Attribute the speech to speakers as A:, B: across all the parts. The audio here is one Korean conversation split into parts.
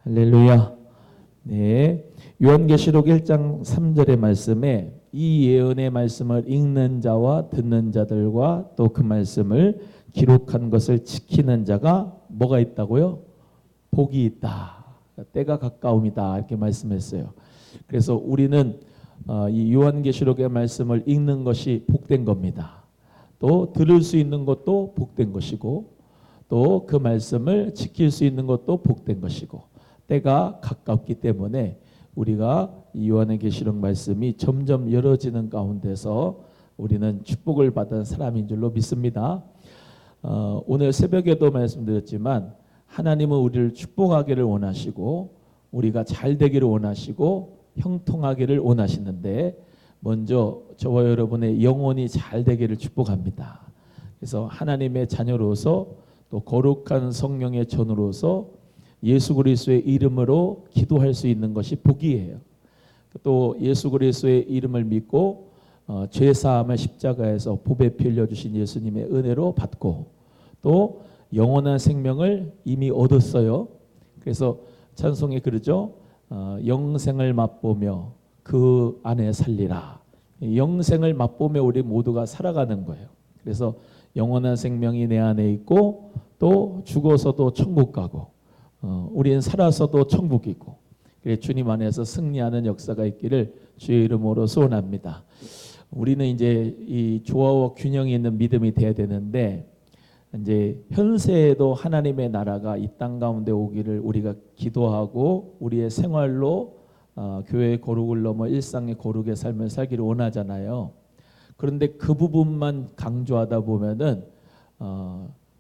A: 할렐루야. 네. 요한계시록 1장 3절의 말씀에 이 예언의 말씀을 읽는 자와 듣는 자들과 또 그 말씀을 기록한 것을 지키는 자가 뭐가 있다고요? 복이 있다. 때가 가까움이다. 이렇게 말씀했어요. 그래서 우리는 이 요한계시록의 말씀을 읽는 것이 복된 겁니다. 또 들을 수 있는 것도 복된 것이고 또 그 말씀을 지킬 수 있는 것도 복된 것이고 때가 가깝기 때문에 우리가 이 요한의 계시록 말씀이 점점 열어지는 가운데서 우리는 축복을 받은 사람인 줄로 믿습니다. 오늘 새벽에도 말씀드렸지만 하나님은 우리를 축복하기를 원하시고 우리가 잘 되기를 원하시고 형통하기를 원하시는데 먼저 저와 여러분의 영혼이 잘 되기를 축복합니다. 그래서 하나님의 자녀로서 또 거룩한 성령의 전으로서 예수 그리스도의 이름으로 기도할 수 있는 것이 복이에요. 또 예수 그리스도의 이름을 믿고 죄 사함을 십자가에서 보배 피 흘려 주신 예수님의 은혜로 받고 또 영원한 생명을 이미 얻었어요. 그래서 찬송에 그러죠. 영생을 맛보며 그 안에 살리라. 영생을 맛보며 우리 모두가 살아가는 거예요. 그래서 영원한 생명이 내 안에 있고 또 죽어서도 천국 가고 우리는 살아서도 천국이고 그래 주님 안에서 승리하는 역사가 있기를 주의 이름으로 소원합니다. 우리는 이제 이 조화와 균형이 있는 믿음이 돼야 되는데 이제 현세에도 하나님의 나라가 이 땅 가운데 오기를 우리가 기도하고 우리의 생활로 교회의 거룩을 넘어 일상의 거룩의 삶을 살기를 원하잖아요. 그런데 그 부분만 강조하다 보면은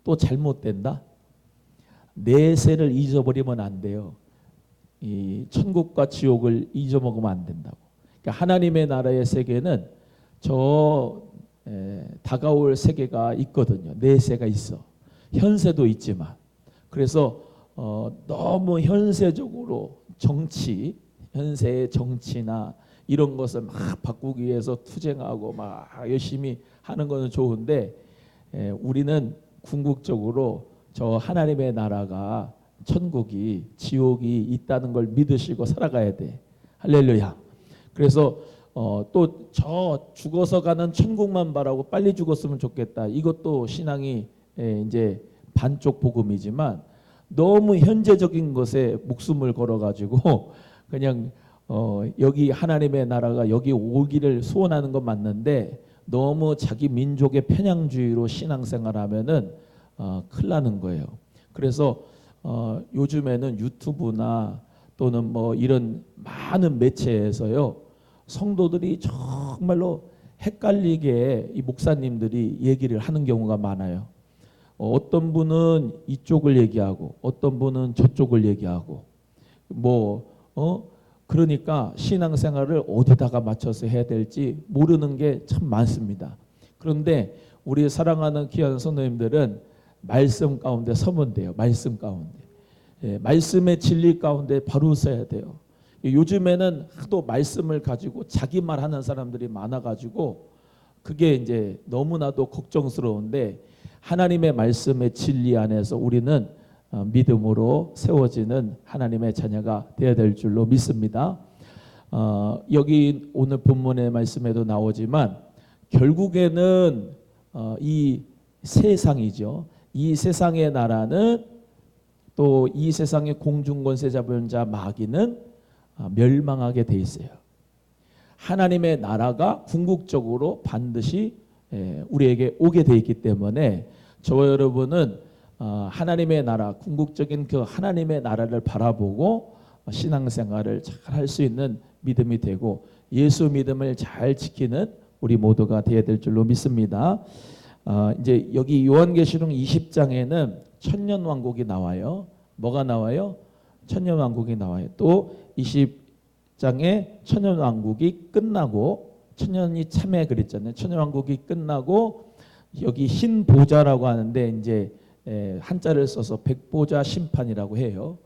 A: 또 잘못된다. 내세를 잊어버리면 안 돼요. 이 천국과 지옥을 잊어먹으면 안 된다고. 그러니까 하나님의 나라의 세계는 다가올 세계가 있거든요. 내세가 있어. 현세도 있지만. 그래서 너무 현세적으로 현세의 정치나 이런 것을 막 바꾸기 위해서 투쟁하고 막 열심히 하는 것은 좋은데 우리는 궁극적으로 저 하나님의 나라가 천국이 지옥이 있다는 걸 믿으시고 살아가야 돼. 할렐루야. 그래서 또 저 죽어서 가는 천국만 바라고 빨리 죽었으면 좋겠다. 이것도 신앙이 이제 반쪽 복음이지만 너무 현재적인 것에 목숨을 걸어가지고 그냥 여기 하나님의 나라가 여기 오기를 소원하는 건 맞는데 너무 자기 민족의 편향주의로 신앙생활하면은 큰일 나는 거예요. 그래서 요즘에는 유튜브나 또는 뭐 이런 많은 매체에서요 성도들이 정말로 헷갈리게 이 목사님들이 얘기를 하는 경우가 많아요. 어떤 분은 이쪽을 얘기하고 어떤 분은 저쪽을 얘기하고 그러니까 신앙생활을 어디다가 맞춰서 해야 될지 모르는 게 참 많습니다. 그런데 우리 사랑하는 귀한 성도님들은 말씀 가운데 서면 돼요. 말씀 가운데. 말씀의 진리 가운데 바로 서야 돼요. 요즘에는 하도 말씀을 가지고 자기 말 하는 사람들이 많아가지고 그게 이제 너무나도 걱정스러운데 하나님의 말씀의 진리 안에서 우리는 믿음으로 세워지는 하나님의 자녀가 되어야 될 줄로 믿습니다. 여기 오늘 본문의 말씀에도 나오지만 결국에는 이 세상이죠. 이 세상의 나라는 또 이 세상의 공중권세 잡은 자 마귀는 멸망하게 돼 있어요. 하나님의 나라가 궁극적으로 반드시 우리에게 오게 돼 있기 때문에 저와 여러분은 하나님의 나라, 궁극적인 그 하나님의 나라를 바라보고 신앙생활을 잘 할 수 있는 믿음이 되고 예수 믿음을 잘 지키는 우리 모두가 되어야 될 줄로 믿습니다. 이제 여기 요한계시록 20장에는 천년왕국이 나와요. 뭐가 나와요? 천년왕국이 나와요. 또 20장에 천년왕국이 끝나고 천년이 참에 그랬잖아요. 천년왕국이 끝나고 여기 흰 보좌라고 하는데 이제 한자를 써서 백보자 심판이라고 해요.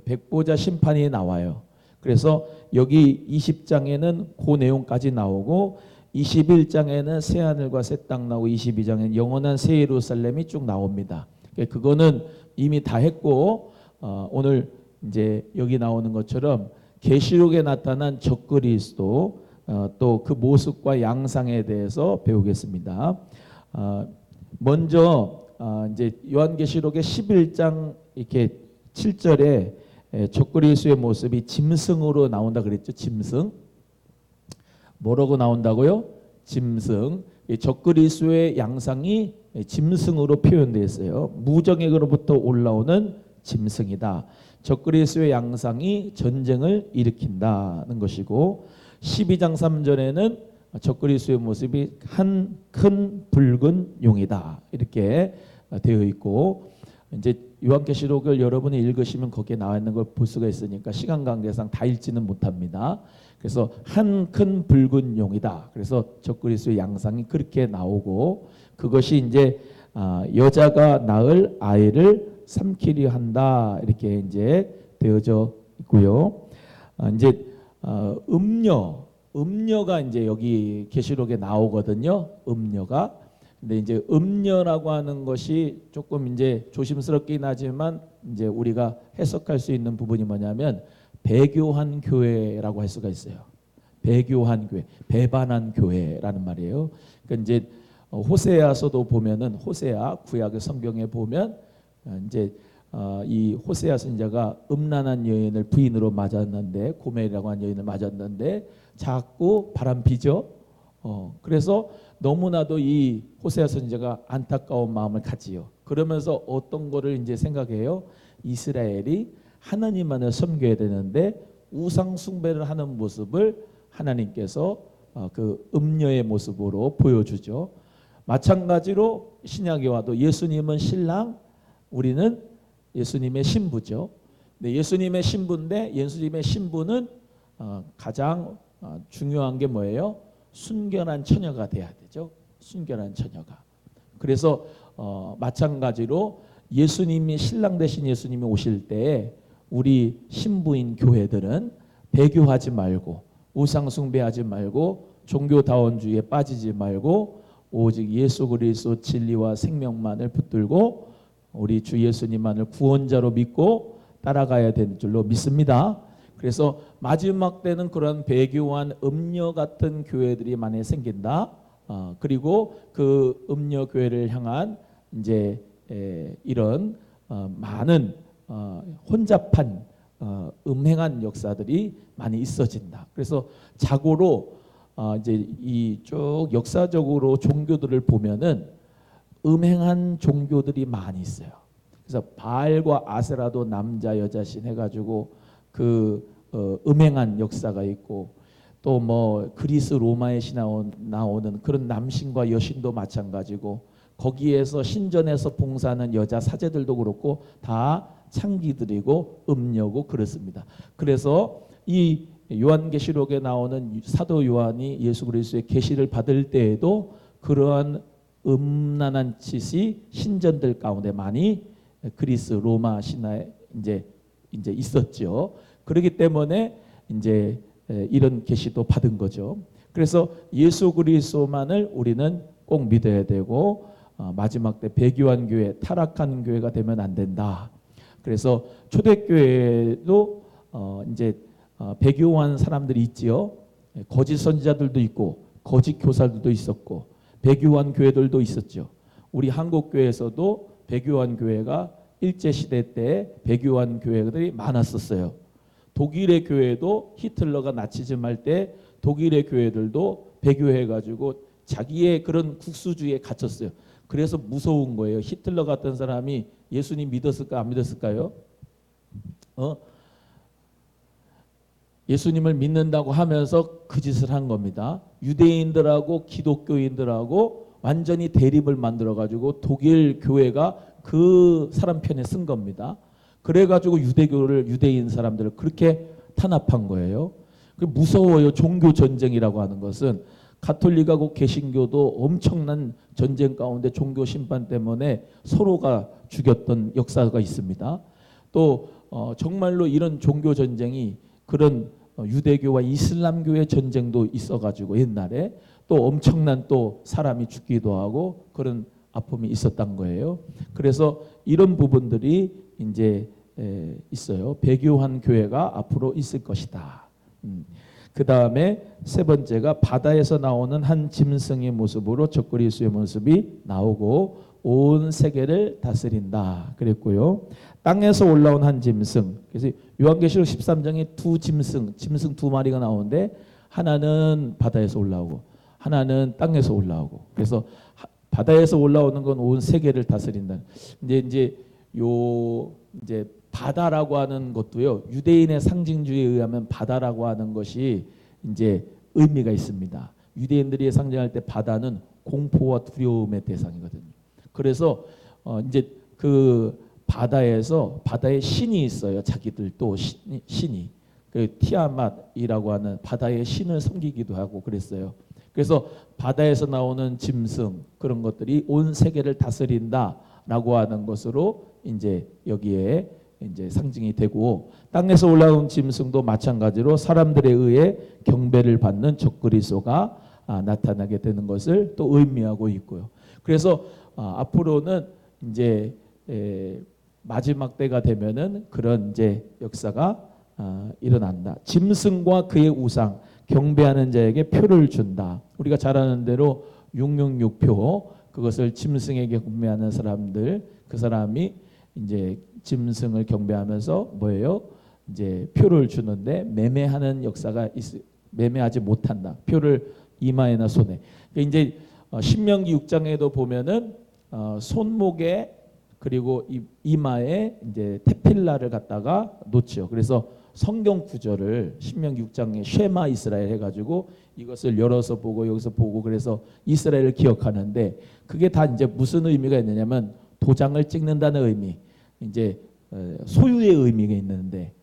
A: 백보자 심판이 나와요. 그래서 여기 20장에는 그 내용까지 나오고 21장에는 새 하늘과 새 땅 나오고 22장에는 영원한 새 예루살렘이 쭉 나옵니다. 그거는 이미 다 했고 오늘 이제 여기 나오는 것처럼 계시록에 나타난 적그리스도 또 그 모습과 양상에 대해서 배우겠습니다. 먼저 이제 요한계시록의 11장 이렇게 7절에 적그리스도의 모습이 짐승으로 나온다 그랬죠. 짐승. 뭐라고 나온다고요? 짐승. 적그리스도의 양상이 짐승으로 표현되어 있어요. 무정액으로부터 올라오는 짐승이다. 적그리스도의 양상이 전쟁을 일으킨다는 것이고 12장 3절에는 적그리스도의 모습이 한 큰 붉은 용이다. 이렇게 되어 있고 이제 요한계시록을 여러분이 읽으시면 거기에 나와 있는 걸 볼 수가 있으니까 시간 관계상 다 읽지는 못합니다. 그래서 한 큰 붉은 용이다. 그래서 적그리스도의 양상이 그렇게 나오고 그것이 이제 여자가 낳을 아이를 삼키려 한다. 이렇게 이제 되어져 있고요. 이제 음녀가 이제 여기 계시록에 나오거든요. 음녀가. 근데 이제 음녀라고 하는 것이 조금 이제 조심스럽긴 하지만 이제 우리가 해석할 수 있는 부분이 뭐냐면 배교한 교회라고 할 수가 있어요. 배교한 교회, 배반한 교회라는 말이에요. 그러니까 이제 호세아서도 보면은 호세아 구약의 성경에 보면 이제 이 호세아 선지자가 음란한 여인을 부인으로 맞았는데 고멜이라고 하는 여인을 맞았는데 자꾸 바람피죠. 그래서 너무나도 이 호세아 선지자가 안타까운 마음을 갖지요. 그러면서 어떤 거를 이제 생각해요. 이스라엘이 하나님만을 섬겨야 되는데 우상 숭배를 하는 모습을 하나님께서 그 음녀의 모습으로 보여주죠. 마찬가지로 신약에 와도 예수님은 신랑, 우리는 예수님의 신부죠. 근데 예수님의 신부인데 예수님의 신부는 가장 중요한 게 뭐예요? 순결한 처녀가 돼야 되죠. 순결한 처녀가. 그래서 마찬가지로 예수님이 신랑 대신 예수님이 오실 때 우리 신부인 교회들은 배교하지 말고 우상 숭배하지 말고 종교다원주의에 빠지지 말고 오직 예수 그리스도 진리와 생명만을 붙들고 우리 주 예수님만을 구원자로 믿고 따라가야 되는 줄로 믿습니다. 그래서 마지막 때는 그런 배교한 음녀 같은 교회들이 많이 생긴다. 그리고 그 음녀 교회를 향한 이제 이런 많은 혼잡한 음행한 역사들이 많이 있어진다. 그래서 자고로 이제 이 쭉 역사적으로 종교들을 보면은 음행한 종교들이 많이 있어요. 그래서 바알과 아세라도 남자 여자신 해가지고 그 음행한 역사가 있고 또 뭐 그리스 로마에서 나오는 그런 남신과 여신도 마찬가지고 거기에서 신전에서 봉사하는 여자 사제들도 그렇고 다 창기들이고 음녀고 그렇습니다. 그래서 이 요한계시록에 나오는 사도 요한이 예수 그리스도의 계시를 받을 때에도 그러한 음란한 짓이 신전들 가운데 많이 그리스 로마 신화에 이제 있었죠. 그렇기 때문에 이제 이런 계시도 받은 거죠. 그래서 예수 그리스도만을 우리는 꼭 믿어야 되고 마지막 때 배교한 교회, 타락한 교회가 되면 안 된다. 그래서 초대교회도 이제 배교한 사람들이 있지요. 거짓 선지자들도 있고 거짓 교사들도 있었고 배교한 교회들도 있었죠. 우리 한국 교회에서도 배교한 교회가 일제 시대 때 배교한 교회들이 많았었어요. 독일의 교회도 히틀러가 나치즘 할 때 독일의 교회들도 배교해 가지고 자기의 그런 국수주의에 갇혔어요. 그래서 무서운 거예요. 히틀러 같은 사람이 예수님 믿었을까 안 믿었을까요? 예수님을 믿는다고 하면서 그 짓을 한 겁니다. 유대인들하고 기독교인들하고 완전히 대립을 만들어 가지고 독일 교회가 그 사람 편에 쓴 겁니다. 그래가지고 유대인 사람들을 그렇게 탄압한 거예요. 무서워요. 종교 전쟁이라고 하는 것은 가톨릭하고 개신교도 엄청난 전쟁 가운데 종교 심판 때문에 서로가 죽였던 역사가 있습니다. 또 정말로 이런 종교 전쟁이 그런 유대교와 이슬람교의 전쟁도 있어가지고 옛날에 또 엄청난 또 사람이 죽기도 하고 그런 아픔이 있었던 거예요. 그래서 이런 부분들이 이제 있어요. 배교한 교회가 앞으로 있을 것이다. 그 다음에 세 번째가 바다에서 나오는 한 짐승의 모습으로 적그리스도의 모습이 나오고 온 세계를 다스린다 그랬고요. 땅에서 올라온 한 짐승. 그래서 요한계시록 13장에 두 짐승 두 마리가 나오는데 하나는 바다에서 올라오고 하나는 땅에서 올라오고. 그래서 바다에서 올라오는 건 온 세계를 다스린다. 이제 바다라고 하는 것도요. 유대인의 상징주의에 의하면 바다라고 하는 것이 이제 의미가 있습니다. 유대인들이 상징할 때 바다는 공포와 두려움의 대상이거든요. 그래서 이제 그 바다에 신이 있어요. 자기들 또 신이 그 티아맛이라고 하는 바다의 신을 섬기기도 하고 그랬어요. 그래서 바다에서 나오는 짐승 그런 것들이 온 세계를 다스린다라고 하는 것으로 이제 여기에 이제 상징이 되고 땅에서 올라온 짐승도 마찬가지로 사람들에 의해 경배를 받는 적그리스도가 나타나게 되는 것을 또 의미하고 있고요. 그래서 앞으로는 이제 마지막 때가 되면은 그런 이제 역사가 일어난다. 짐승과 그의 우상 경배하는 자에게 표를 준다. 우리가 잘 아는 대로 666표 그것을 짐승에게 경배하는 사람들 그 사람이 이제 짐승을 경배하면서 뭐예요? 이제 표를 주는데 매매하는 역사가 매매하지 못한다. 표를 이마에나 손에. 이제 신명기 6장에도 보면은 손목에 그리고 이마에 이제 테필라를 갖다가 놓죠. 그래서 성경 구절을 신명기 6장에 쉐마 이스라엘 해가지고 이것을 열어서 보고 여기서 보고 그래서 이스라엘을 기억하는데 그게 다 이제 무슨 의미가 있느냐면 도장을 찍는다는 의미, 이제 소유의 의미가 있는데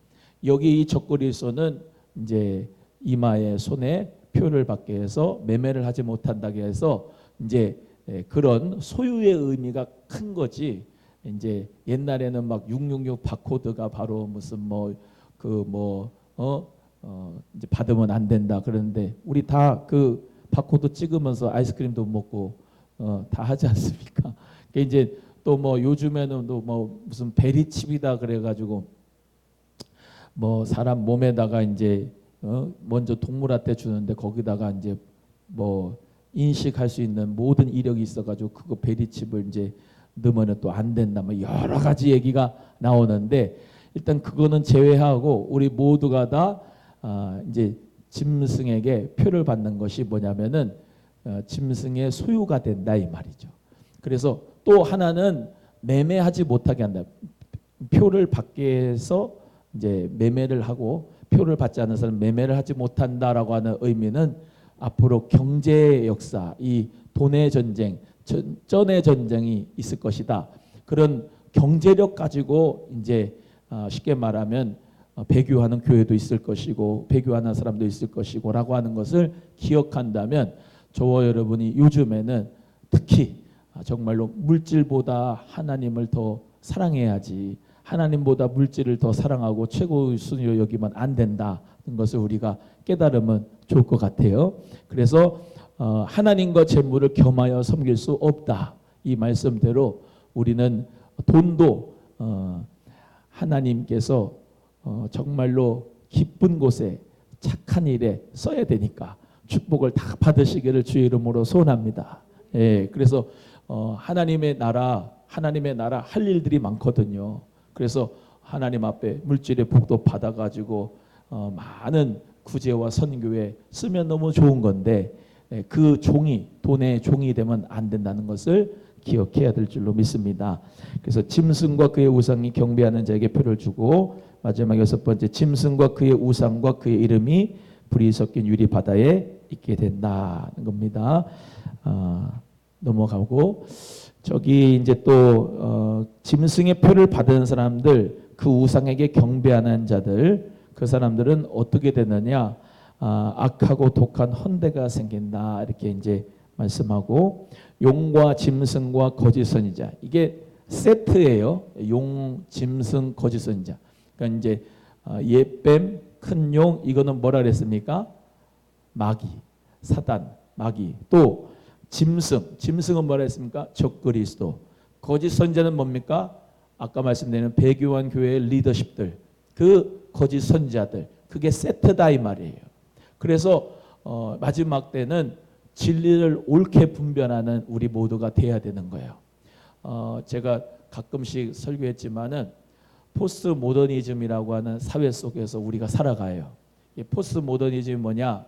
A: 여기 이 적그리스도는 이제 이마에 손에 표를 받게 해서 매매를 하지 못한다게 해서 이제 그런 소유의 의미가 큰 거지. 이제 옛날에는 막 666 바코드가 바로 무슨 이제 받으면 안 된다 그러는데 우리 다 그 바코드 찍으면서 아이스크림도 먹고 다 하지 않습니까? 그러니까 이제 또 요즘에는 또 무슨 베리칩이다 그래가지고 사람 몸에다가 이제 먼저 동물한테 주는데 거기다가 이제 인식할 수 있는 모든 이력이 있어가지고 그거 베리칩을 이제 넣으면 또 안 된다 여러 가지 얘기가 나오는데 일단 그거는 제외하고 우리 모두가 다 이제 짐승에게 표를 받는 것이 뭐냐면은 짐승의 소유가 된다 이 말이죠. 그래서 또 하나는 매매하지 못하게 한다. 표를 받게 해서 이제 매매를 하고 표를 받지 않는 사람은 매매를 하지 못한다라고 하는 의미는 앞으로 경제 역사, 이 돈의 전쟁, 전의 전쟁이 있을 것이다. 그런 경제력 가지고 이제 쉽게 말하면 배교하는 교회도 있을 것이고 배교하는 사람도 있을 것이고라고 하는 것을 기억한다면 저와 여러분이 요즘에는 특히 정말로 물질보다 하나님을 더 사랑해야지 하나님보다 물질을 더 사랑하고 최고의 순위로 여기면 안 된다는 것을 우리가 깨달으면 좋을 것 같아요. 그래서 하나님과 재물을 겸하여 섬길 수 없다. 이 말씀대로 우리는 돈도 하나님께서 정말로 기쁜 곳에 착한 일에 써야 되니까 축복을 다 받으시기를 주의 이름으로 소원합니다. 그래서 하나님의 나라 할 일들이 많거든요. 그래서 하나님 앞에 물질의 복도 받아가지고 많은 구제와 선교에 쓰면 너무 좋은 건데 그 돈의 종이 되면 안 된다는 것을 기억해야 될 줄로 믿습니다. 그래서 짐승과 그의 우상이 경배하는 자에게 표를 주고 마지막 6번째 짐승과 그의 우상과 그의 이름이 불이 섞인 유리 바다에 있게 된다는 겁니다. 넘어가고 저기 이제 또 짐승의 표를 받은 사람들 그 우상에게 경배하는 자들 그 사람들은 어떻게 되느냐 악하고 독한 헌대가 생긴다 이렇게 이제 말씀하고 용과 짐승과 거짓 선지자 이게 세트예요. 용, 짐승, 거짓 선지자. 그러니까 이제 옛뱀, 큰 용 이거는 뭐라 그랬습니까? 마귀, 사단, 마귀. 또 짐승은 뭐라 했습니까? 적그리스도. 거짓 선지자는 뭡니까? 아까 말씀드린 배교환 교회의 리더십들, 그 거짓 선지자들, 그게 세트다 이 말이에요. 그래서 마지막 때는 진리를 옳게 분별하는 우리 모두가 돼야 되는 거예요. 제가 가끔씩 설교했지만은 포스트 모더니즘이라고 하는 사회 속에서 우리가 살아가요. 이 포스트 모더니즘이 뭐냐?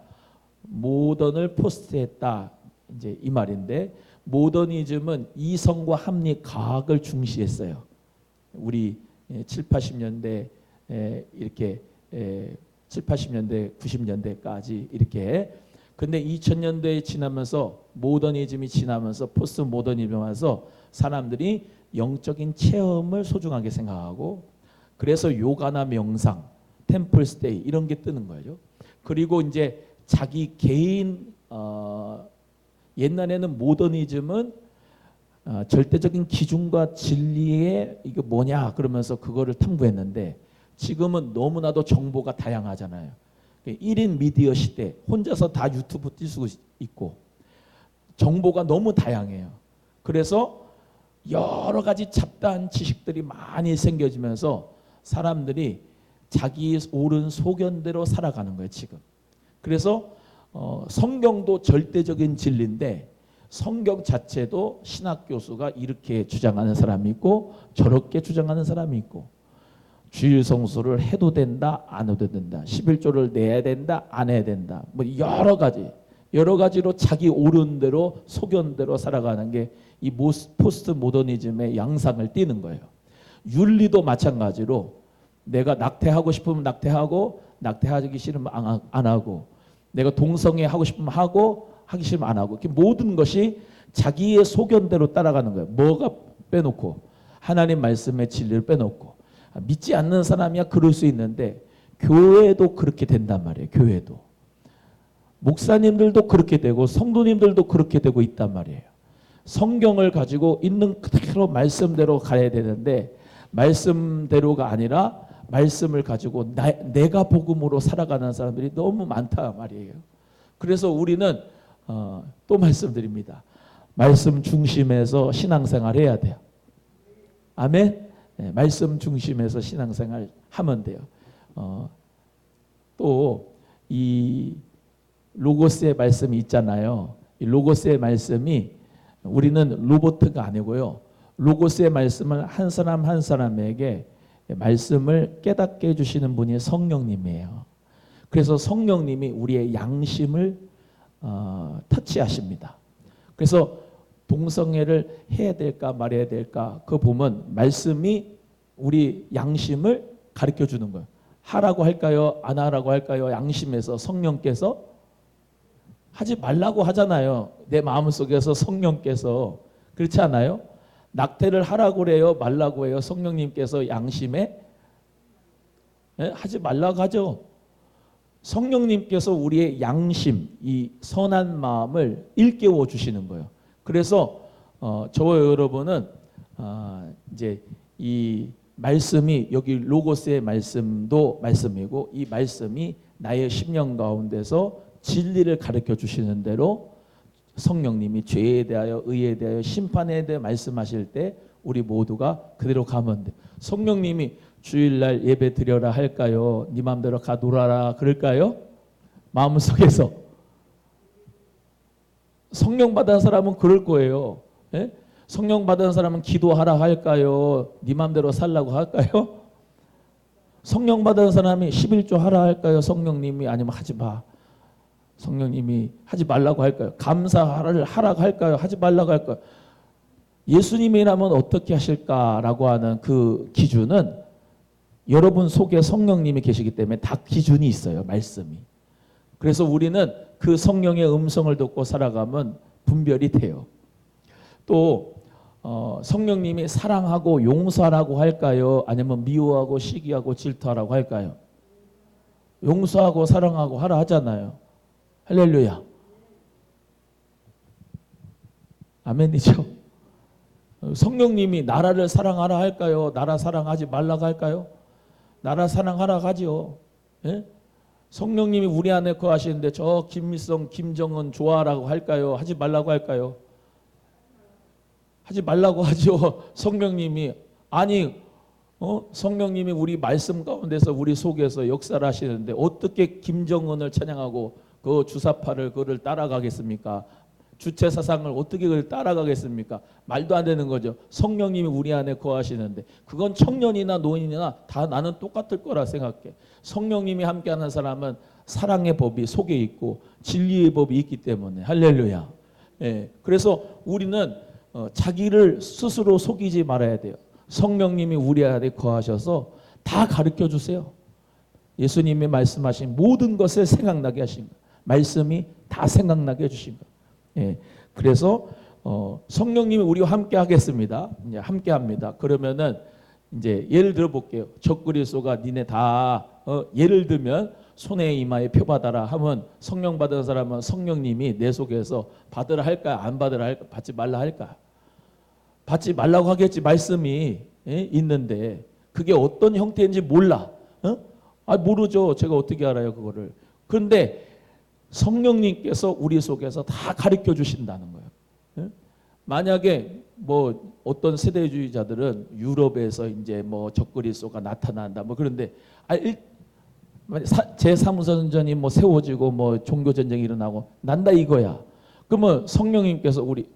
A: 모던을 포스트했다, 이제 이 말인데, 모더니즘은 이성과 합리, 과학을 중시했어요. 우리 7, 80년대 이렇게 7, 80년대, 90년대까지 이렇게. 근데 2000년대에 지나면서 모더니즘이 지나면서 포스트 모더니즘이 와서 사람들이 영적인 체험을 소중하게 생각하고, 그래서 요가나 명상, 템플 스테이 이런 게 뜨는 거죠. 그리고 이제 자기 개인 옛날에는 모더니즘은 절대적인 기준과 진리의 이게 뭐냐 그러면서 그거를 탐구했는데, 지금은 너무나도 정보가 다양하잖아요. 1인 미디어 시대, 혼자서 다 유튜브 뛸 수 있고 정보가 너무 다양해요. 그래서 여러 가지 잡다한 지식들이 많이 생겨지면서 사람들이 자기 옳은 소견대로 살아가는 거예요 지금. 그래서 성경도 절대적인 진리인데 성경 자체도 신학 교수가 이렇게 주장하는 사람이 있고 저렇게 주장하는 사람이 있고, 주일 성수를 해도 된다 안 해도 된다, 11조를 내야 된다 안 해야 된다, 뭐 여러 가지로 자기 옳은 대로 소견대로 살아가는 게 이 포스트 모더니즘의 양상을 띠는 거예요. 윤리도 마찬가지로 내가 낙태하고 싶으면 낙태하고, 낙태하기 싫으면 안 하고, 내가 동성애 하고 싶으면 하고, 하기 싫으면 안 하고, 모든 것이 자기의 소견대로 따라가는 거예요. 뭐가 빼놓고? 하나님 말씀의 진리를 빼놓고. 믿지 않는 사람이야 그럴 수 있는데 교회도 그렇게 된단 말이에요. 교회도. 목사님들도 그렇게 되고 성도님들도 그렇게 되고 있단 말이에요. 성경을 가지고 있는 그대로 말씀대로 가야 되는데 말씀대로가 아니라 말씀을 가지고 내가 복음으로 살아가는 사람들이 너무 많다 말이에요. 그래서 우리는 또 말씀드립니다. 말씀 중심에서 신앙생활 해야 돼요. 아멘. 네, 말씀 중심에서 신앙생활 하면 돼요. 또 이 로고스의 말씀이 있잖아요. 이 로고스의 말씀이 우리는 로봇가 아니고요. 로고스의 말씀을 한 사람 한 사람에게 말씀을 깨닫게 해주시는 분이 성령님이에요. 그래서 성령님이 우리의 양심을 터치하십니다. 그래서 동성애를 해야 될까 말해야 될까 그거 보면 말씀이 우리 양심을 가르쳐 주는 거예요. 하라고 할까요? 안 하라고 할까요? 양심에서 성령께서 하지 말라고 하잖아요. 내 마음속에서 성령께서. 그렇지 않아요? 낙태를 하라고 그래요? 말라고 해요? 성령님께서 양심에 하지 말라고 하죠. 성령님께서 우리의 양심, 이 선한 마음을 일깨워 주시는 거예요. 그래서 저와 여러분은 이제 이 말씀이 여기 로고스의 말씀도 말씀이고 이 말씀이 나의 심령 가운데서 진리를 가르쳐 주시는 대로 성령님이 죄에 대하여 의에 대하여 심판에 대해 말씀하실 때 우리 모두가 그대로 가면 돼. 성령님이 주일날 예배 드려라 할까요? 네 마음대로 가 놀아라 그럴까요? 마음속에서 성령 받은 사람은 그럴 거예요. 예? 성령 받은 사람은 기도하라 할까요? 네 마음대로 살라고 할까요? 성령 받은 사람이 11조 하라 할까요? 성령님이 아니면 하지 마. 성령님이 하지 말라고 할까요? 감사를 하라고 할까요? 하지 말라고 할까요? 예수님이라면 어떻게 하실까라고 하는 그 기준은 여러분 속에 성령님이 계시기 때문에 다 기준이 있어요. 말씀이. 그래서 우리는 그 성령의 음성을 듣고 살아가면 분별이 돼요. 또 성령님이 사랑하고 용서하라고 할까요? 아니면 미워하고 시기하고 질투하라고 할까요? 용서하고 사랑하고 하라 하잖아요. 할렐루야. 아멘이죠. 성령님이 나라를 사랑하라 할까요? 나라 사랑하지 말라고 할까요? 나라 사랑하라 하지요. 예? 성령님이 우리 안에 거하시는데 저 김일성, 김정은 좋아하라고 할까요? 하지 말라고 할까요? 하지 말라고 하죠. 성령님이 아니 성령님이 우리 말씀 가운데서 우리 속에서 역사를 하시는데 어떻게 김정은을 찬양하고 그 주사파를 그를 따라가겠습니까? 주체 사상을 어떻게 그걸 따라가겠습니까? 말도 안 되는 거죠. 성령님이 우리 안에 거하시는데 그건 청년이나 노인이나 다 나는 똑같을 거라 생각해. 성령님이 함께하는 사람은 사랑의 법이 속에 있고 진리의 법이 있기 때문에 할렐루야. 예, 그래서 우리는 자기를 스스로 속이지 말아야 돼요. 성령님이 우리 안에 거하셔서 다 가르쳐 주세요. 예수님이 말씀하신 모든 것을 생각나게 하신 거. 말씀이 다 생각나게 해주신 거. 예, 그래서 성령님이 우리와 함께 하겠습니다. 이제 함께 합니다. 그러면은 이제 예를 들어 볼게요. 적그리스도가 니네 다 예를 들면 손에 이마에 표 받아라 하면 성령 받은 사람은 성령님이 내 속에서 받으라 할까 안 받으라 할까 받지 말라 할까? 받지 말라고 하겠지. 말씀이 있는데 그게 어떤 형태인지 몰라. 모르죠. 제가 어떻게 알아요 그거를. 그런데 성령님께서 우리 속에서 다 가르쳐 주신다는 거예요. 만약에 뭐 어떤 세대주의자들은 유럽에서 이제 뭐 적그리스도가 나타난다 뭐 그런데 제3의 뭐 세워지고 뭐 종교 전쟁이 일어나고 난다 이거야. 그러면 성령님께서 우리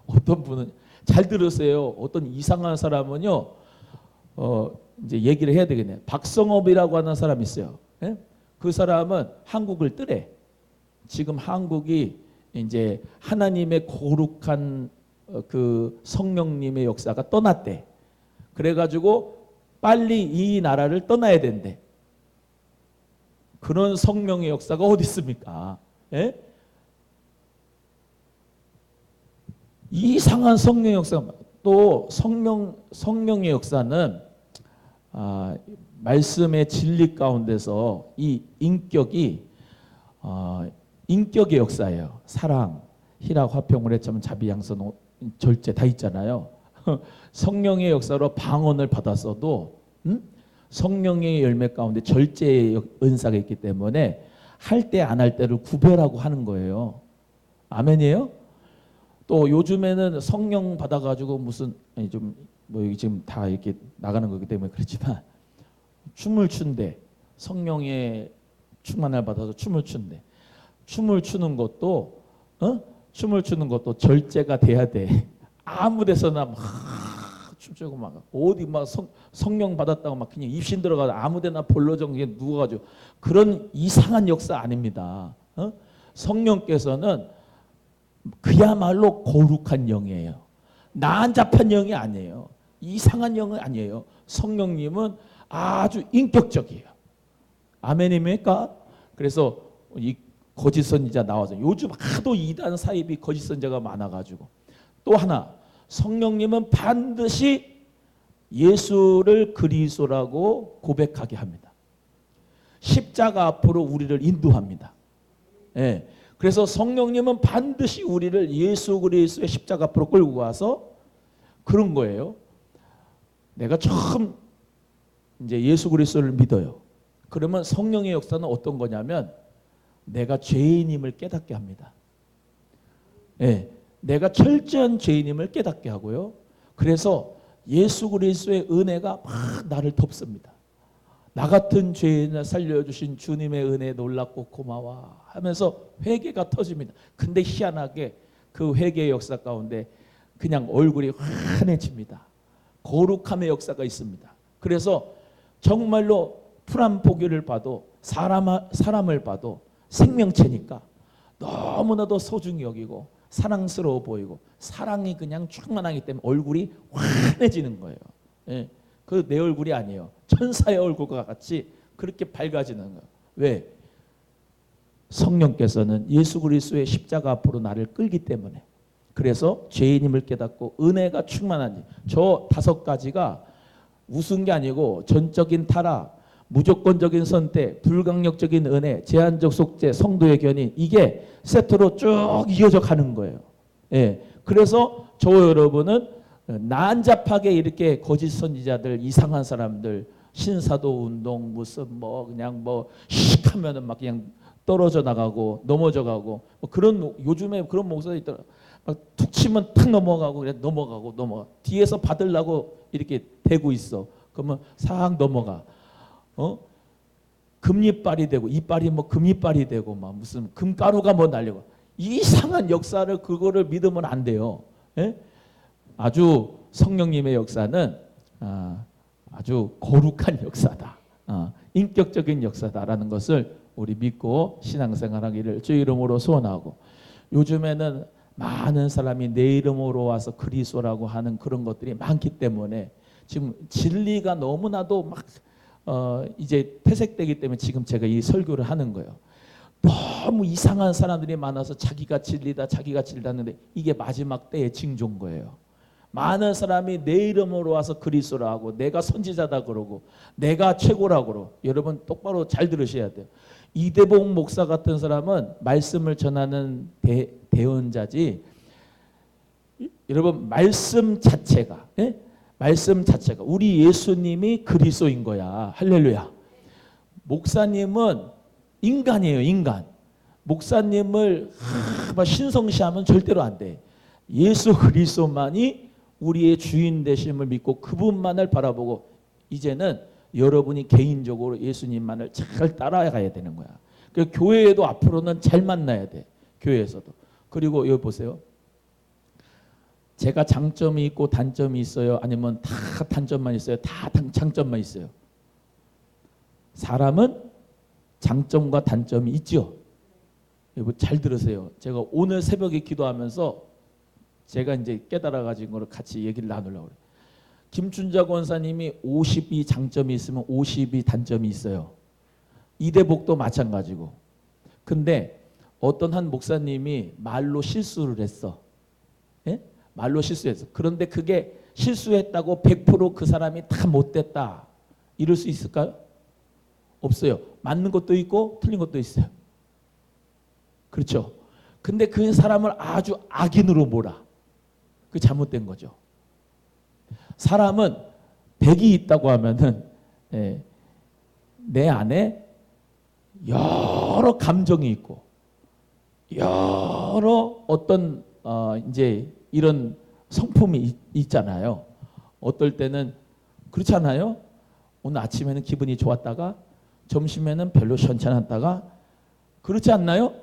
A: 어떤 분은 잘 들으세요. 어떤 이상한 사람은요, 이제 얘기를 해야 되겠네요. 박성업이라고 하는 사람이 있어요. 예? 그 사람은 한국을 뜨래. 지금 한국이 이제 하나님의 거룩한 그 성령님의 역사가 떠났대. 그래가지고 빨리 이 나라를 떠나야 된대. 그런 성령의 역사가 어디 있습니까? 예? 이상한 성령의 역사. 또 성령의 역사는 말씀의 진리 가운데서 이 인격이 인격의 역사예요. 사랑, 희락, 화평, 우레참, 자비, 양선, 절제 다 있잖아요. 성령의 역사로 방언을 받았어도 성령의 열매 가운데 절제의 은사가 있기 때문에 할 때 안 할 때를 구별하고 하는 거예요. 아멘이에요? 또 요즘에는 성령 받아가지고 무슨 좀 뭐 지금 다 이렇게 나가는 거기 때문에 그렇지만 춤을 춘대. 성령의 충만을 받아서 춤을 춘대. 춤을 추는 것도 절제가 돼야 돼. 아무 데서나 막 춤추고 막 어디 막 성령 받았다고 막 그냥 입신 들어가서 아무데나 볼러정에 누워가지고 그런 이상한 역사 아닙니다. 성령께서는 그야말로 거룩한 영이에요. 난잡한 영이 아니에요. 이상한 영은 아니에요. 성령님은 아주 인격적이에요. 아멘입니까? 그래서 이 거짓 선지자 나와서 요즘 하도 이단 사입이 거짓 선지자가 많아가지고 또 하나 성령님은 반드시 예수를 그리스도라고 고백하게 합니다. 십자가 앞으로 우리를 인도합니다. 예. 그래서 성령님은 반드시 우리를 예수 그리스도의 십자가 앞으로 끌고 가서 그런 거예요. 내가 처음 이제 예수 그리스도를 믿어요. 그러면 성령의 역사는 어떤 거냐면 내가 죄인임을 깨닫게 합니다. 예. 내가 철저한 죄인임을 깨닫게 하고요. 그래서 예수 그리스도의 은혜가 막 나를 덮습니다. 나 같은 죄인을 살려주신 주님의 은혜 놀랍고 고마워 하면서 회개가 터집니다. 근데 희한하게 그 회개의 역사 가운데 그냥 얼굴이 환해집니다. 거룩함의 역사가 있습니다. 그래서 정말로 풀 한 포기를 봐도 사람을 봐도 생명체니까 너무나도 소중히 여기고 사랑스러워 보이고 사랑이 그냥 충만하기 때문에 얼굴이 환해지는 거예요. 예. 그 내 얼굴이 아니에요. 천사의 얼굴과 같이 그렇게 밝아지는 거예요. 왜? 성령께서는 예수 그리스도의 십자가 앞으로 나를 끌기 때문에. 그래서 죄인임을 깨닫고 은혜가 충만한지. 저 5가지가 우스운 게 아니고 전적인 타락, 무조건적인 선택, 불강력적인 은혜, 제한적 속죄, 성도의 견인 이게 세트로 쭉 이어져 가는 거예요. 예. 그래서 저 여러분은 난잡하게 이렇게 거짓 선지자들, 이상한 사람들, 신사도 운동 무슨 뭐 그냥 뭐 씩 하면은 막 그냥 떨어져 나가고 넘어져 가고 뭐 그런 요즘에 그런 목사들이 있더라. 막 툭 치면 탁 넘어가고 그래 넘어가. 뒤에서 받으려고 이렇게 대고 있어. 그러면 싹 넘어가. 금이빨이 되고 이빨이 뭐 금이빨이 되고 막 무슨 금가루가 뭐 날리고 이상한 역사를 그거를 믿으면 안 돼요. 예? 아주 성령님의 역사는 아주 거룩한 역사다. 인격적인 역사다라는 것을 우리 믿고 신앙생활하기를 주의 이름으로 소원하고, 요즘에는 많은 사람이 내 이름으로 와서 그리스도라고 하는 그런 것들이 많기 때문에 지금 진리가 너무나도 막 이제 퇴색되기 때문에 지금 제가 이 설교를 하는 거예요. 너무 이상한 사람들이 많아서 자기가 진리다 하는데 이게 마지막 때의 징조인 거예요. 많은 사람이 내 이름으로 와서 그리스도라 하고 내가 선지자다 그러고 내가 최고라고 그러고, 여러분 똑바로 잘 들으셔야 돼요. 이대복 목사 같은 사람은 말씀을 전하는 대언자지, 여러분 말씀 자체가 우리 예수님이 그리스도인 거야. 할렐루야. 목사님은 인간이에요. 인간. 목사님을 신성시하면 절대로 안 돼. 예수 그리스도만이 우리의 주인 되심을 믿고 그분만을 바라보고, 이제는 여러분이 개인적으로 예수님만을 잘 따라가야 되는 거야. 그러니까 교회에도 앞으로는 잘 만나야 돼. 교회에서도. 그리고 여기 보세요. 제가 장점이 있고 단점이 있어요? 아니면 다 단점만 있어요? 다 장점만 있어요? 사람은 장점과 단점이 있죠. 여러분 잘 들으세요. 제가 오늘 새벽에 기도하면서 제가 이제 깨달아 가진 거를 같이 얘기를 나누려고 그래요. 김춘자 권사님이 50이 장점이 있으면 50이 단점이 있어요. 이대복도 마찬가지고. 근데 어떤 한 목사님이 말로 실수를 했어. 예? 말로 실수했어. 그런데 그게 실수했다고 100% 그 사람이 다 못됐다 이럴 수 있을까요? 없어요. 맞는 것도 있고 틀린 것도 있어요. 그렇죠. 근데 그 사람을 아주 악인으로 몰아. 그 잘못된 거죠. 사람은 100이 있다고 하면은 내 안에 여러 감정이 있고 여러 어떤 이제 이런 성품이 있잖아요. 어떨 때는 그렇잖아요. 오늘 아침에는 기분이 좋았다가 점심에는 별로 시원찮았다가, 그렇지 않나요?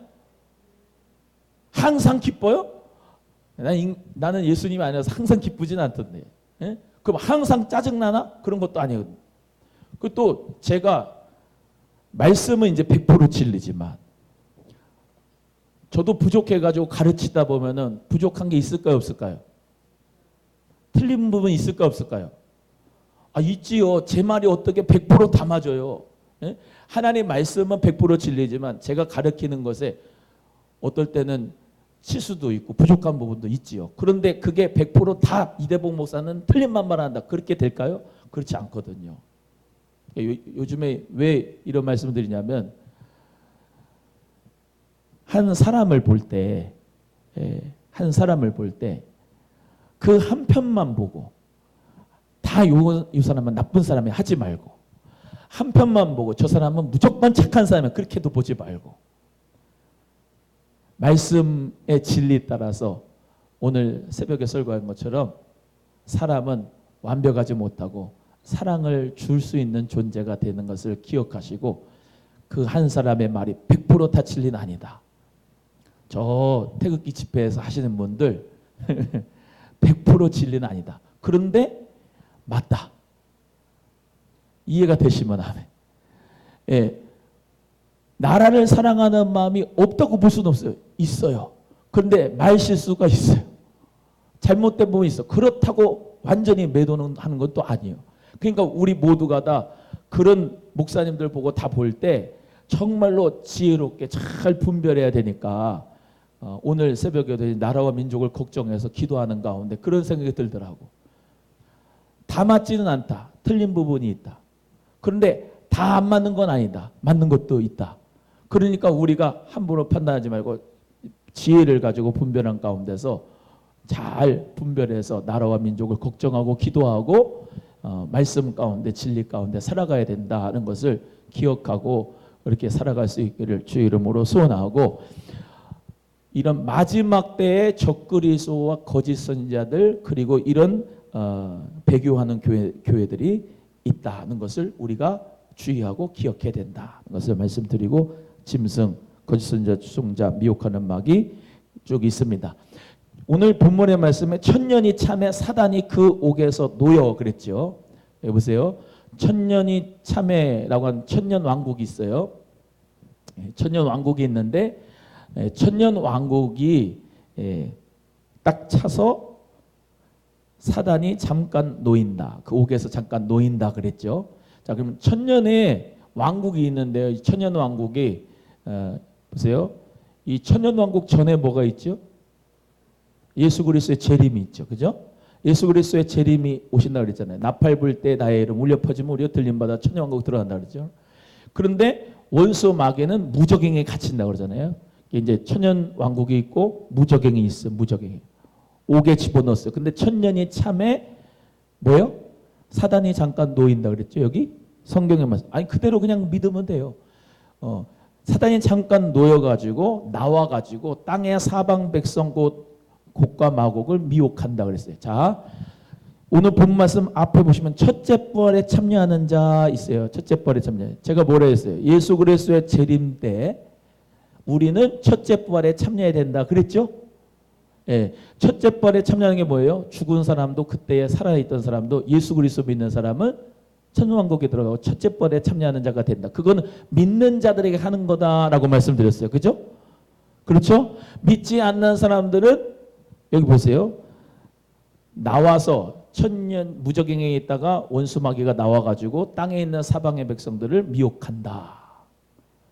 A: 항상 기뻐요? 나는 예수님이 아니라서 항상 기쁘진 않던데. 예? 그럼 항상 짜증나나? 그런 것도 아니거든요. 그 또 제가 말씀은 이제 100% 진리지만 저도 부족해가지고 가르치다 보면은 부족한 게 있을까요, 없을까요? 틀린 부분 있을까요, 없을까요? 있지요. 제 말이 어떻게 100%다 맞아요. 예? 하나님 말씀은 100% 진리지만 제가 가르치는 것에 어떨 때는 실수도 있고 부족한 부분도 있지요. 그런데 그게 100% 이대복 목사는 틀린 말만 한다. 그렇게 될까요? 그렇지 않거든요. 요즘에 왜 이런 말씀을 드리냐면, 한 사람을 볼 때 그 한 편만 보고 다 이 사람은 나쁜 사람이 하지 말고, 한 편만 보고 저 사람은 무조건 착한 사람이야 그렇게도 보지 말고, 말씀의 진리에 따라서 오늘 새벽에 설교한 것처럼 사람은 완벽하지 못하고 사랑을 줄 수 있는 존재가 되는 것을 기억하시고, 그 한 사람의 말이 100% 진리는 아니다. 저 태극기 집회에서 하시는 분들 100% 진리는 아니다. 그런데 맞다. 이해가 되시면 아멘. 예. 나라를 사랑하는 마음이 없다고 볼 수는 없어요. 있어요. 그런데 말 실수가 있어요. 잘못된 부분이 있어. 그렇다고 완전히 매도는 하는 것도 아니에요. 그러니까 우리 모두가 다 그런 목사님들 보고 다 볼 때 정말로 지혜롭게 잘 분별해야 되니까 오늘 새벽에도 나라와 민족을 걱정해서 기도하는 가운데 그런 생각이 들더라고. 다 맞지는 않다. 틀린 부분이 있다. 그런데 다 안 맞는 건 아니다. 맞는 것도 있다. 그러니까 우리가 함부로 판단하지 말고 지혜를 가지고 분별한 가운데서 잘 분별해서 나라와 민족을 걱정하고 기도하고 말씀 가운데 진리 가운데 살아가야 된다는 것을 기억하고 그렇게 살아갈 수 있기를 주의 이름으로 소원하고, 이런 마지막 때의 적그리스도와 거짓 선지자들 그리고 이런 배교하는 교회들이 있다는 것을 우리가 주의하고 기억해야 된다는 것을 말씀드리고 짐승, 거짓 선지자, 추종자, 미혹하는 마귀 쭉 있습니다. 오늘 본문의 말씀에 천년이 참에 사단이 그 옥에서 놓여 그랬죠. 보세요. 천년이 참에라고 하는 천년 왕국이 있어요. 천년 왕국이 있는데 천년 왕국이 딱 차서 사단이 잠깐 놓인다. 그 옥에서 잠깐 놓인다 그랬죠. 자, 그러면 천년의 왕국이 있는데요. 이 천년 왕국이 보세요. 이 천년 왕국 전에 뭐가 있죠? 예수 그리스도의 재림이 있죠. 그죠? 예수 그리스도의 재림이 오신다 그랬잖아요. 나팔 불 때 나의 이름 울려 퍼지면 우리가 들림받아 천년 왕국 들어간다 그러죠. 그런데 원수 마귀는 무적행에 갇힌다 그러잖아요. 이제 천년 왕국이 있고 무적행이 있어. 무적행이. 옥에 집어넣었어요. 근데 천년이 참에 뭐요? 사단이 잠깐 놓인다 그랬죠. 여기 성경에 말씀. 아니 그대로 그냥 믿으면 돼요. 사단이 잠깐 놓여가지고 나와가지고 땅의 사방 백성 곧 곡과 마곡을 미혹한다 그랬어요. 자, 오늘 본 말씀 앞에 보시면 첫째 부활에 참여하는 자 있어요. 첫째 부활에 참여. 제가 뭐라 했어요? 예수 그리스도의 재림 때 우리는 첫째 부활에 참여해야 된다 그랬죠? 예, 첫째 부활에 참여하는 게 뭐예요? 죽은 사람도 그때에 살아있던 사람도 예수 그리스도 믿는 사람은 천년왕국에 들어가고 첫째 부활에 참여하는 자가 된다. 그거는 믿는 자들에게 하는 거다라고 말씀드렸어요. 그죠? 그렇죠? 믿지 않는 사람들은 여기 보세요. 나와서 천년 무적행에 있다가 원수마귀가 나와가지고 땅에 있는 사방의 백성들을 미혹한다.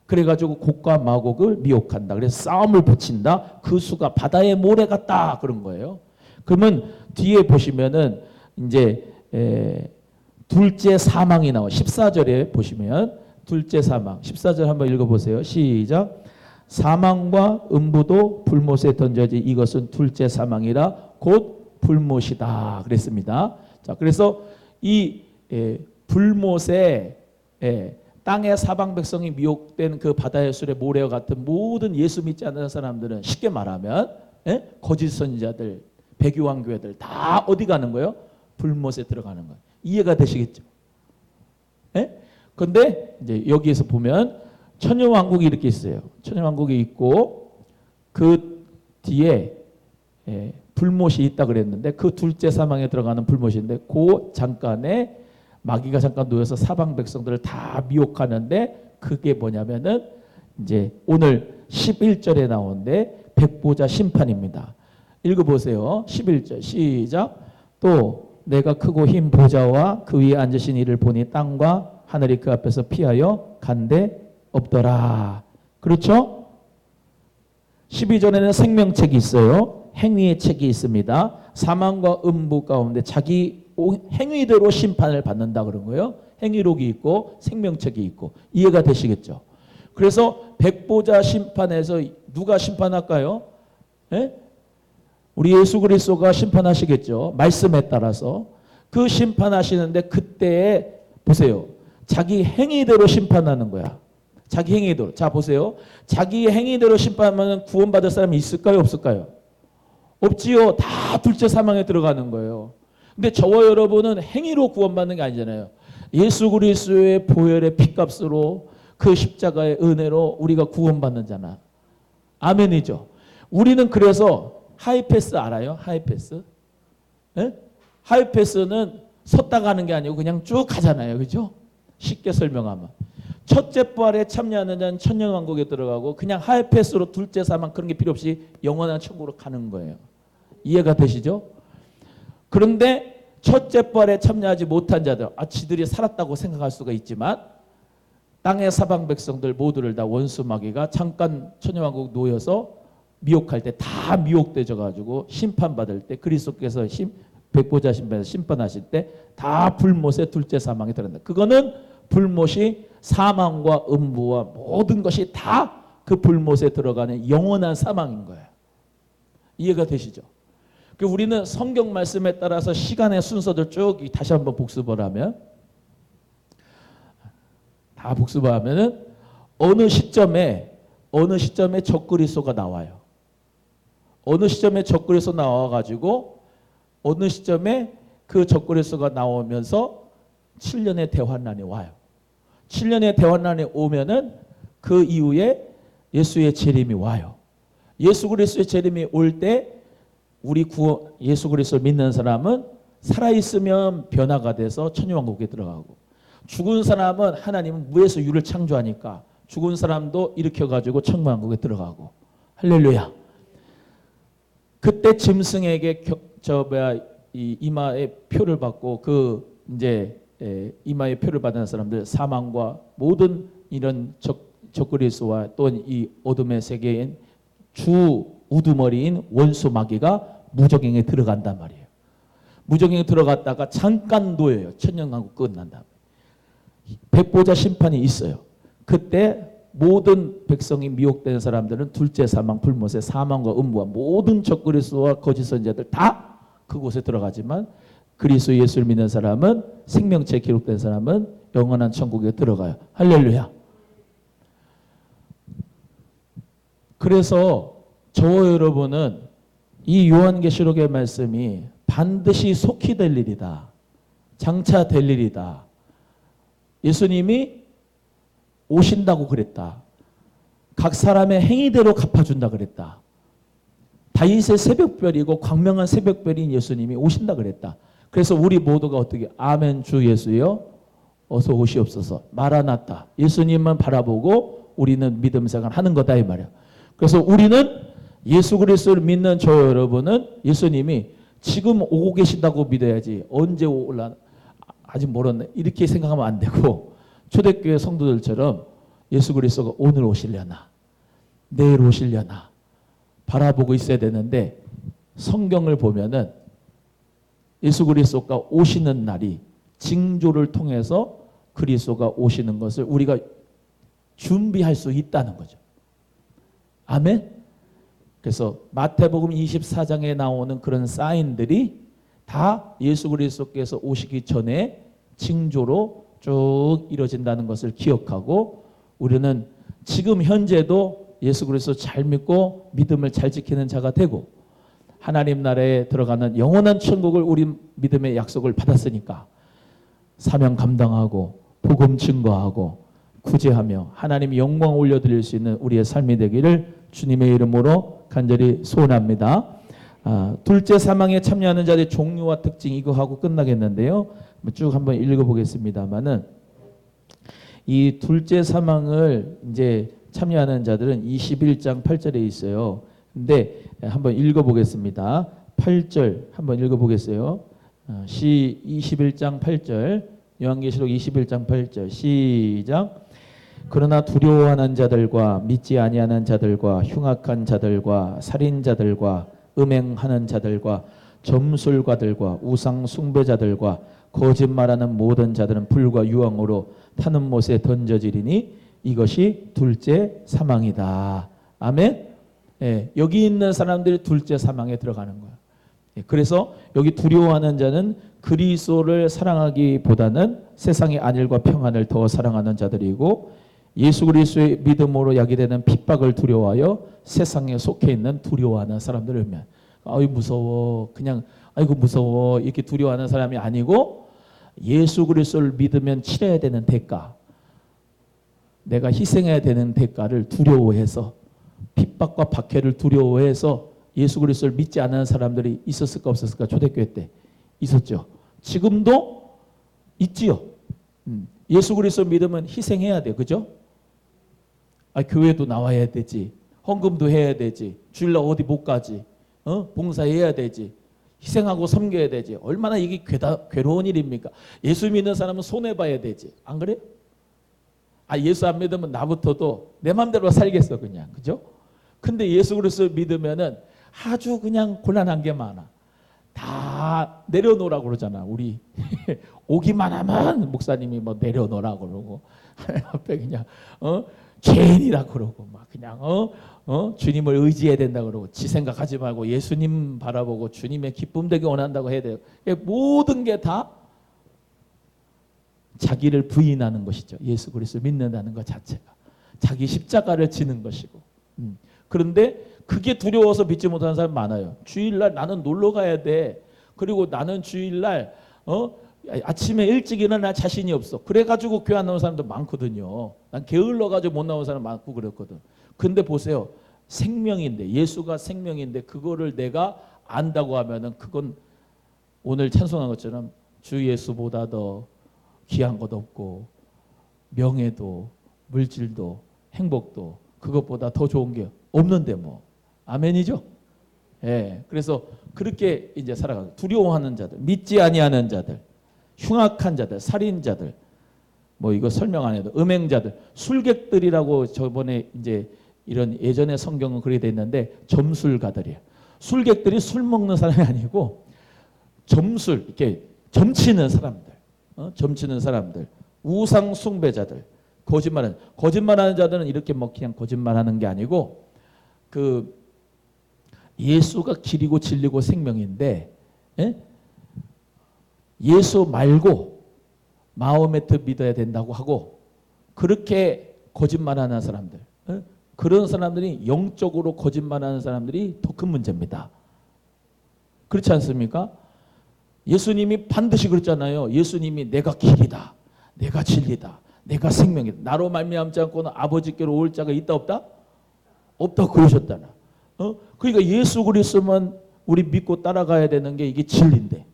A: 그래가지고 곡과 마곡을 미혹한다. 그래서 싸움을 붙인다. 그 수가 바다의 모래 같다. 그런 거예요. 그러면 뒤에 보시면은 이제 둘째 사망이 나와. 14절에 보시면 둘째 사망. 14절 한번 읽어보세요. 시작. 사망과 음부도 불못에 던져지 이것은 둘째 사망이라 곧 불못이다 그랬습니다. 자, 그래서 이 불못에 땅의 사방 백성이 미혹된 그 바다의 술의 모래와 같은 모든 예수 믿지 않는 사람들은 쉽게 말하면 거짓 선지자들, 배교왕 교회들 다 어디 가는 거예요? 불못에 들어가는 거예요. 이해가 되시겠죠? 그런데 이제 여기에서 보면 천년왕국이 이렇게 있어요. 천년왕국이 있고 그 뒤에 불못이 있다 그랬는데 그 둘째 사망에 들어가는 불못인데 그 잠깐에 마귀가 잠깐 놓여서 사방 백성들을 다 미혹하는데 그게 뭐냐면은 이제 오늘 11절에 나오는데 백보자 심판입니다. 읽어보세요. 11절 시작. 또 내가 크고 흰 보좌와 그 위에 앉으신 이를 보니 땅과 하늘이 그 앞에서 피하여 간데 없더라. 그렇죠? 12절에는 생명책이 있어요. 행위의 책이 있습니다. 사망과 음부 가운데 자기 행위대로 심판을 받는다 그런 거예요. 행위록이 있고 생명책이 있고. 이해가 되시겠죠? 그래서 백보자 심판에서 누가 심판할까요? 우리 예수 그리스도가 심판하시겠죠. 말씀에 따라서. 그 심판하시는데 그때에 보세요. 자기 행위대로 심판하는 거야. 자기 행위대로. 자 보세요. 자기 행위대로 심판하면 구원받을 사람이 있을까요? 없을까요? 없지요. 다 둘째 사망에 들어가는 거예요. 근데 저와 여러분은 행위로 구원받는 게 아니잖아요. 예수 그리스도의 보혈의 피값으로 그 십자가의 은혜로 우리가 구원받는 자나. 아멘이죠. 우리는 그래서 하이패스 알아요? 하이패스? 하이패스는 섰다 가는 게 아니고 그냥 쭉 가잖아요. 그죠? 쉽게 설명하면. 첫째 부활에 참여하는 자는 천년왕국에 들어가고 그냥 하이패스로 둘째 사망 그런 게 필요 없이 영원한 천국으로 가는 거예요. 이해가 되시죠? 그런데 첫째 부활에 참여하지 못한 자들, 지들이 살았다고 생각할 수가 있지만 땅의 사방 백성들 모두를 다 원수 마귀가 잠깐 천년왕국 놓여서 미혹할 때 다 미혹되져 가지고 심판받을 때 그리스도께서 백보자 심판에서 심판하실 때 다 불못의 둘째 사망에 들어간다. 그거는 불못이 사망과 음부와 모든 것이 다 그 불못에 들어가는 영원한 사망인 거예요. 이해가 되시죠? 우리는 성경 말씀에 따라서 시간의 순서들 쭉 다시 한번 복습을 하면 다 복습을 하면은 어느 시점에 적그리스도가 나와요. 어느 시점에 적그리스도 나와가지고 어느 시점에 그 적그리스도가 나오면서 7년의 대환란이 와요. 7년의 대환란이 오면은 그 이후에 예수의 재림이 와요. 예수 그리스도의 재림이 올 때 우리 예수 그리스도를 믿는 사람은 살아있으면 변화가 돼서 천유왕국에 들어가고, 죽은 사람은 하나님은 무에서 유를 창조하니까 죽은 사람도 일으켜가지고 천유왕국에 들어가고. 할렐루야. 그때 짐승에게 이 이마의 표를 받고 그 이제 이마의 표를 받은 사람들, 사망과 모든 이런 적그리스도와 또 이 어둠의 세계인 주 우두머리인 원수 마귀가 무적행에 들어간단 말이에요. 무적행에 들어갔다가 잠깐 놓여요. 천년왕국 끝난다. 백보자 심판이 있어요. 그때 모든 백성이 미혹된 사람들은 둘째 사망, 불못의 사망과 음부와 모든 적그리스도와 거짓 선지자들 다 그곳에 들어가지만, 그리스도 예수를 믿는 사람은, 생명체에 기록된 사람은 영원한 천국에 들어가요. 할렐루야. 그래서 저와 여러분은 이 요한계시록의 말씀이 반드시 속히 될 일이다. 장차 될 일이다. 예수님이 오신다고 그랬다. 각 사람의 행위대로 갚아준다 그랬다. 다윗의 새벽별이고 광명한 새벽별인 예수님이 오신다 그랬다. 그래서 우리 모두가 어떻게, 아멘 주 예수여 어서 오시옵소서, 마라나타, 예수님만 바라보고 우리는 믿음 생활하는 거다 이 말이야. 그래서 우리는 예수 그리스도를 믿는 저 여러분은 예수님이 지금 오고 계신다고 믿어야지, 언제 올라 아직 멀었네 이렇게 생각하면 안 되고, 초대교회 성도들처럼 예수 그리스도가 오늘 오시려나 내일 오시려나 바라보고 있어야 되는데, 성경을 보면은 예수 그리스도가 오시는 날이 징조를 통해서 그리스도가 오시는 것을 우리가 준비할 수 있다는 거죠. 아멘. 그래서 마태복음 24장에 나오는 그런 사인들이 다 예수 그리스도께서 오시기 전에 징조로 쭉 이루어진다는 것을 기억하고, 우리는 지금 현재도 예수 그리스도 잘 믿고 믿음을 잘 지키는 자가 되고, 하나님 나라에 들어가는 영원한 천국을 우리 믿음의 약속을 받았으니까 사명 감당하고 복음 증거하고 구제하며 하나님 영광 올려드릴 수 있는 우리의 삶이 되기를 주님의 이름으로 간절히 소원합니다. 둘째 사망에 참여하는 자들의 종류와 특징, 이거 하고 끝나겠는데요. 쭉 한번 읽어보겠습니다만은, 이 둘째 사망을 이제 참여하는 자들은 21장 8절에 있어요. 근데 한번 읽어보겠습니다. 8절 한번 읽어보겠어요. 21장 8절, 요한계시록 21장 8절 시작. 그러나 두려워하는 자들과 믿지 아니하는 자들과 흉악한 자들과 살인자들과 음행하는 자들과 점술가들과 우상 숭배자들과 거짓말하는 모든 자들은 불과 유황으로 타는 못에 던져지리니 이것이 둘째 사망이다. 아멘. 예, 여기 있는 사람들이 둘째 사망에 들어가는 거야. 예, 그래서 여기 두려워하는 자는 그리스도를 사랑하기보다는 세상의 안일과 평안을 더 사랑하는 자들이고, 예수 그리스도의 믿음으로 야기되는 핍박을 두려워하여 세상에 속해 있는 두려워하는 사람들을, 아이 무서워, 그냥 아이고 무서워 이렇게 두려워하는 사람이 아니고, 예수 그리스도를 믿으면 치러야 되는 대가, 내가 희생해야 되는 대가를 두려워해서, 핍박과 박해를 두려워해서 예수 그리스도를 믿지 않는 사람들이 있었을까 없었을까? 초대교회 때 있었죠. 지금도 있지요. 예수 그리스도 믿으면 희생해야 돼, 그죠? 교회도 나와야 되지, 헌금도 해야 되지, 주일날 어디 못 가지, 봉사해야 되지, 희생하고 섬겨야 되지. 얼마나 이게 괴로운 일입니까? 예수 믿는 사람은 손해봐야 되지, 안 그래? 예수 안 믿으면 나부터도 내 맘대로 살겠어 그냥, 그죠? 근데 예수 그리스도 믿으면은 아주 그냥 곤란한 게 많아. 다 내려놓으라고 그러잖아. 우리 오기만 하면 목사님이 뭐 내려놓으라고 그러고, 하나님 앞에 그냥 죄인이라 그러고, 막 그냥 주님을 의지해야 된다 그러고, 지 생각하지 말고 예수님 바라보고 주님의 기쁨 되게 원한다고 해야 돼요. 모든 게 다 자기를 부인하는 것이죠. 예수 그리스도 믿는다는 것 자체가 자기 십자가를 지는 것이고, 그런데 그게 두려워서 믿지 못하는 사람이 많아요. 주일날 나는 놀러 가야 돼. 그리고 나는 주일날 아침에 일찍 일어날 자신이 없어. 그래가지고 교회 안 나오는 사람도 많거든요. 난 게을러가지고 못 나오는 사람 많고 그랬거든. 근데 보세요. 생명인데, 예수가 생명인데 그거를 내가 안다고 하면은 그건 오늘 찬송한 것처럼 주 예수보다 더 귀한 것 없고 명예도 물질도 행복도 그것보다 더 좋은 게 없는데 뭐. 아멘이죠? 예. 그래서 그렇게 이제 살아가고, 두려워하는 자들, 믿지 아니하는 자들, 흉악한 자들, 살인자들, 뭐 이거 설명 안 해도 음행자들, 술객들이라고 저번에 이제 이런 예전에 성경은 그렇게 돼 있는데 점술가들이에요. 술객들이 술 먹는 사람이 아니고 점술, 이렇게 점치는 사람들, 점치는 사람들, 우상 숭배자들, 거짓말하는 자들은 이렇게 뭐 그냥 거짓말하는 게 아니고 그 예수가 길이고 진리고 생명인데, 예? 예수 말고 마호메트 믿어야 된다고 하고 그렇게 거짓말하는 사람들, 예? 그런 사람들이 영적으로 거짓말하는 사람들이 더 큰 문제입니다. 그렇지 않습니까? 예수님이 반드시 그랬잖아요. 예수님이 내가 길이다, 내가 진리다, 내가 생명이다. 나로 말미암지 않고는 아버지께로 올 자가 있다 없다? 없다고 그러셨잖아. 그러니까 예수 그리스도만 우리 믿고 따라가야 되는 게 이게 진리인데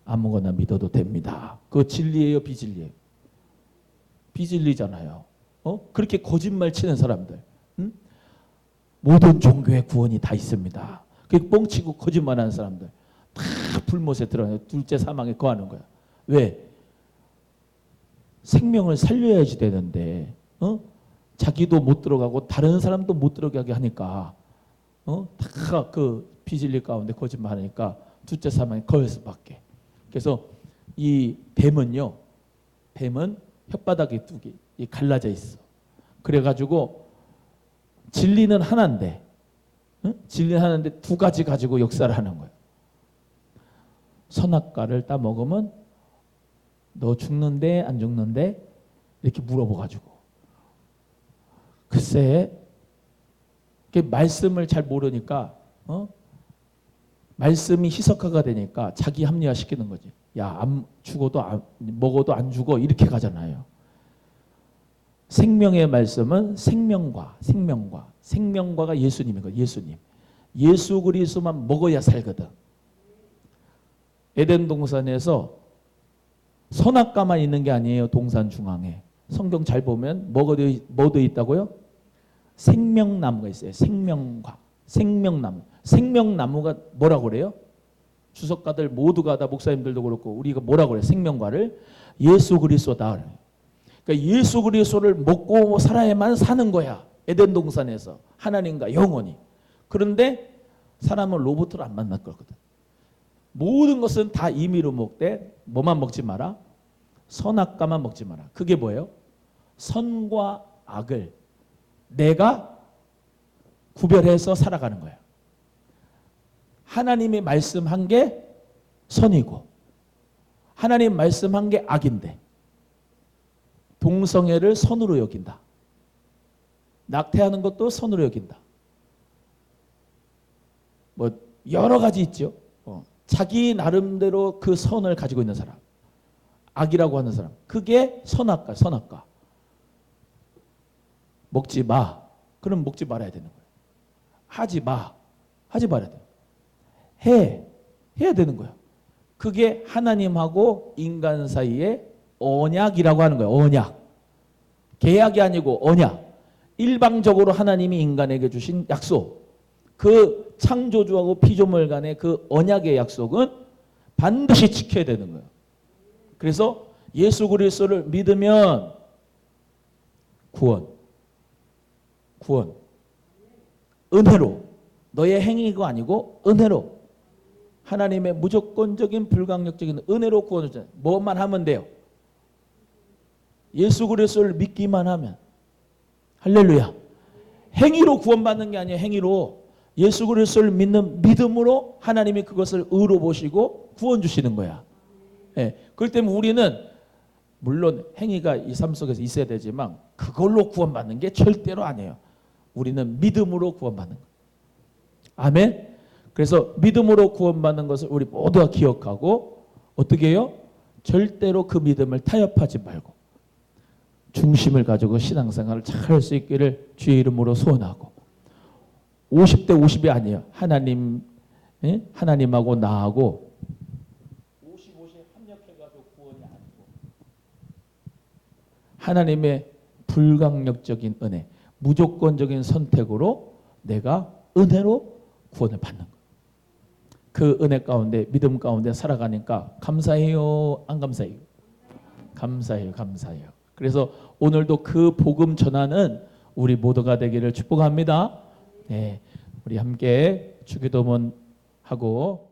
A: 아무거나 믿어도 됩니다. 그거 진리예요, 비진리예요? 비진리잖아요. 그렇게 거짓말 치는 사람들, 모든 종교의 구원이 다 있습니다. 그렇게 뻥치고 거짓말하는 사람들 다 불못에 들어가요. 둘째 사망에 거하는 거야. 왜? 생명을 살려야지 되는데 자기도 못 들어가고 다른 사람도 못 들어가게 하니까 다 그 비진리 가운데 거짓말하니까 둘째 사망에 거할 수밖에. 그래서 이 뱀은요, 뱀은 혓바닥이 두 개 갈라져 있어. 그래가지고 진리는 하나인데, 진리는 하나인데 두 가지 가지고 역사를 하는 거예요. 선악과를 따 먹으면 너 죽는데 안 죽는데? 이렇게 물어봐가지고 글쎄 말씀을 잘 모르니까 말씀이 희석화가 되니까 자기 합리화시키는 거지. 야, 안 죽어도 먹어도 안 죽어 이렇게 가잖아요. 생명의 말씀은 생명과가 예수님인 거예요. 예수님. 예수 그리스도만 먹어야 살거든. 에덴 동산에서 선악과만 있는 게 아니에요. 동산 중앙에. 성경 잘 보면 뭐 돼 있다고요? 생명나무가 있어요. 생명과. 생명나무. 생명나무가 뭐라고 그래요? 주석가들 모두가 다 목사님들도 그렇고 우리가 뭐라고 그래요? 생명과를 예수 그리스도다. 그러니까 예수 그리스도를 먹고 살아야만 사는 거야. 에덴 동산에서 하나님과 영원히. 그런데 사람은 로봇으로 안 만날 거거든. 모든 것은 다 임의로 먹되 뭐만 먹지 마라? 선악과만 먹지 마라. 그게 뭐예요? 선과 악을 내가 구별해서 살아가는 거야. 하나님이 말씀한 게 선이고 하나님 말씀한 게 악인데 동성애를 선으로 여긴다. 낙태하는 것도 선으로 여긴다. 뭐 여러 가지 있죠. 자기 나름대로 그 선을 가지고 있는 사람, 악이라고 하는 사람, 그게 선악과. 먹지 마. 그럼 먹지 말아야 되는 거예요. 하지 말아야 돼. 해야 되는 거예요. 그게 하나님하고 인간 사이의 언약이라고 하는 거예요. 언약. 계약이 아니고 언약. 일방적으로 하나님이 인간에게 주신 약속. 그 창조주하고 피조물 간의 그 언약의 약속은 반드시 지켜야 되는 거예요. 그래서 예수 그리스도를 믿으면 구원. 은혜로. 너의 행위가 아니고 은혜로. 하나님의 무조건적인 불강력적인 은혜로 구원을 주잖아요. 뭐만 하면 돼요? 예수 그리스도를 믿기만 하면. 할렐루야. 행위로 구원받는 게 아니에요. 행위로. 예수 그리스도를 믿는 믿음으로 하나님이 그것을 의로 보시고 구원 주시는 거야. 예. 그렇기 때문에 우리는 물론 행위가 이 삶 속에서 있어야 되지만 그걸로 구원받는 게 절대로 아니에요. 우리는 믿음으로 구원받는 거예요. 아멘. 그래서 믿음으로 구원받는 것을 우리 모두가 기억하고 어떻게 해요? 절대로 그 믿음을 타협하지 말고 중심을 가지고 신앙생활을 잘 할 수 있기를 주의 이름으로 소원하고 50대 50이 아니에요. 하나님하고 나하고 50-50 합력해가지고 구원이 아니고 하나님의 불강력적인 은혜, 무조건적인 선택으로 내가 은혜로 구원을 받는 거예요. 그 은혜 가운데 믿음 가운데 살아가니까 감사해요? 안 감사해요? 감사해요. 감사해요. 그래서 오늘도 그 복음 전하는 우리 모두가 되기를 축복합니다. 네, 우리 함께 주기도문 하고